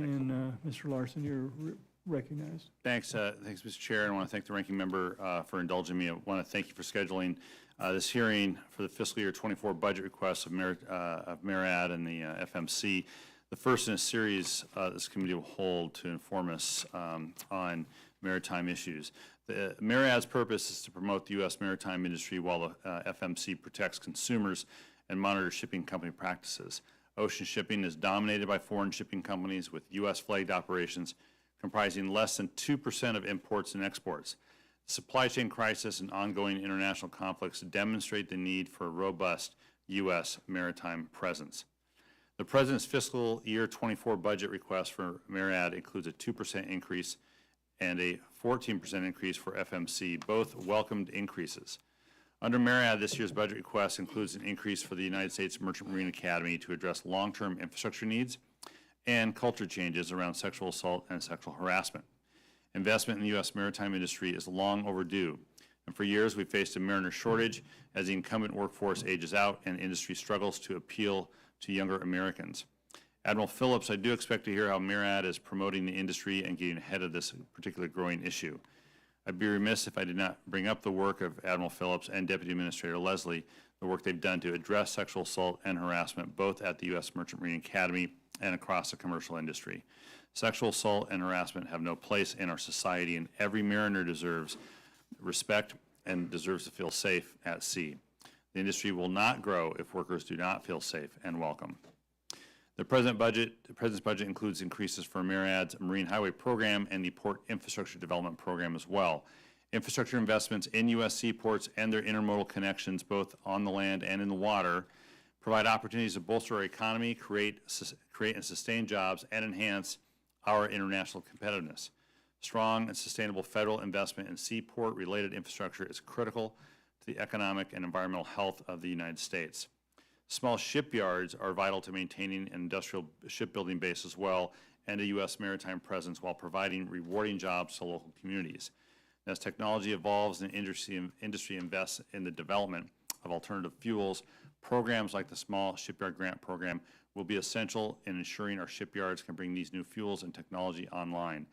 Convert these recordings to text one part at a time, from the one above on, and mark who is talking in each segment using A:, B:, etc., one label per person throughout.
A: And Mr. Larsen, you're recognized.
B: Thanks, Mr. Chair. And I want to thank the ranking member for indulging me. I want to thank you for scheduling this hearing for the fiscal year 24 budget requests of MARAD and the FMC. The first in a series this committee will hold to inform us on maritime issues. The MARAD's purpose is to promote the U.S. maritime industry while the FMC protects consumers and monitors shipping company practices. Ocean shipping is dominated by foreign shipping companies with U.S. flagged operations comprising less than 2% of imports and exports. The supply chain crisis and ongoing international conflicts demonstrate the need for a robust U.S. maritime presence. The President's fiscal year 24 budget request for MARAD includes a 2% increase and a 14% increase for FMC, both welcomed increases. Under MARAD, this year's budget request includes an increase for the United States Merchant Marine Academy to address long-term infrastructure needs and culture changes around sexual assault and sexual harassment. Investment in the U.S. maritime industry is long overdue, and for years we've faced a mariner shortage as the incumbent workforce ages out and industry struggles to appeal to younger Americans. Admiral Phillips, I do expect to hear how MARAD is promoting the industry and getting ahead of this particular growing issue. I'd be remiss if I did not bring up the work of Admiral Phillips and Deputy Administrator Leslie, the work they've done to address sexual assault and harassment both at the U.S. Merchant Marine Academy and across the commercial industry. Sexual assault and harassment have no place in our society, and every mariner deserves respect and deserves to feel safe at sea. The industry will not grow if workers do not feel safe and welcome. The President's budget includes increases for MARAD's Marine Highway Program and the Port Infrastructure Development Program as well. Infrastructure investments in U.S. seaports and their intermodal connections, both on the land and in the water, provide opportunities to bolster our economy, create and sustain jobs, and enhance our international competitiveness. Strong and sustainable federal investment in seaport-related infrastructure is critical to the economic and environmental health of the United States. Small shipyards are vital to maintaining an industrial shipbuilding base as well and a U.S. maritime presence while providing rewarding jobs to local communities. As technology evolves and industry invests in the development of alternative fuels, programs like the Small Shipyard Grant Program will be essential in ensuring our shipyards can bring these new fuels and technology online.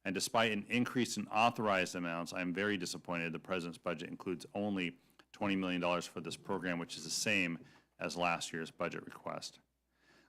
B: And despite an increase in authorized amounts, I am very disappointed the President's budget includes only $20 million for this program, which is the same as last year's budget request.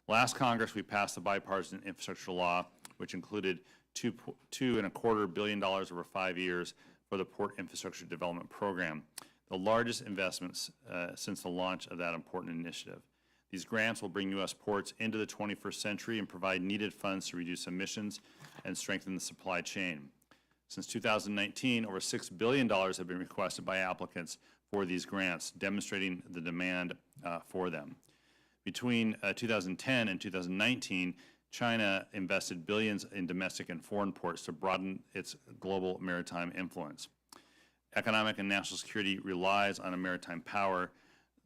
B: Last Congress, we passed the bipartisan infrastructure law, which included $2.25 billion over 5 years for the Port Infrastructure Development Program, the largest investments since the launch of that important initiative. These grants will bring U.S. ports into the 21st century and provide needed funds to reduce emissions and strengthen the supply chain. Since 2019, over $6 billion have been requested by applicants for these grants, demonstrating the demand for them. Between 2010 and 2019, China invested billions in domestic and foreign ports to broaden its global maritime influence. Economic and national security relies on a maritime power.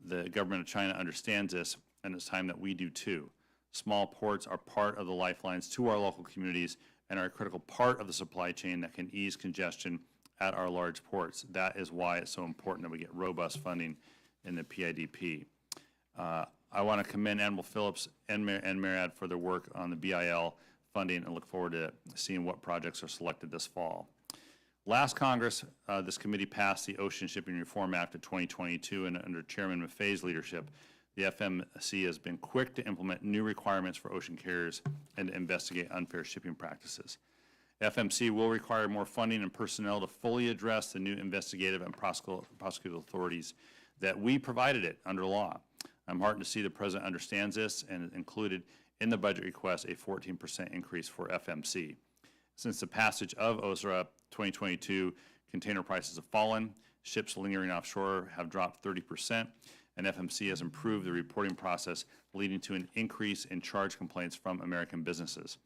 B: The government of China understands this, and it's time that we do too. Small ports are part of the lifelines to our local communities and are a critical part of the supply chain that can ease congestion at our large ports. That is why it's so important that we get robust funding in the PIDP. I want to commend Admiral Phillips and MARAD for their work on the BIL funding and look forward to seeing what projects are selected this fall. Last Congress, this committee passed the Ocean Shipping Reform Act of 2022, and under Chairman Maffei's leadership, the FMC has been quick to implement new requirements for ocean carriers and to investigate unfair shipping practices. FMC will require more funding and personnel to fully address the new investigative and prosecutive authorities that we provided it under law. I'm heartened to see the President understands this and included in the budget request a 14% increase for FMC. Since the passage of OSRA 2022, container prices have fallen, ships lingering offshore have dropped 30%, and FMC has improved the reporting process, leading to an increase in charge complaints from American businesses,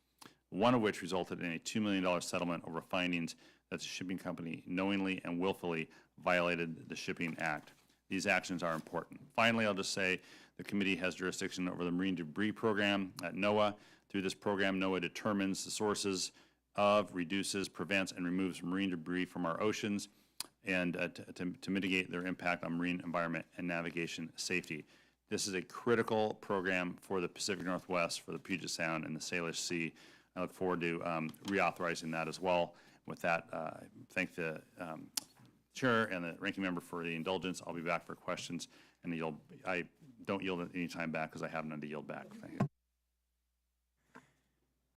B: one of which resulted in a $2 million settlement over findings that the shipping company knowingly and willfully violated the Shipping Act. These actions are important. Finally, I'll just say the committee has jurisdiction over the Marine Debris Program at NOAA. Through this program, NOAA determines the sources of, reduces, prevents, and removes marine debris from our oceans and to mitigate their impact on marine environment and navigation safety. This is a critical program for the Pacific Northwest, for the Puget Sound and the Salish Sea. I look forward to reauthorizing that as well. With that, I thank the Chair and the Ranking Member for the indulgence. I'll be back for questions, and I don't yield at any time back because I have none to yield back. Thank you.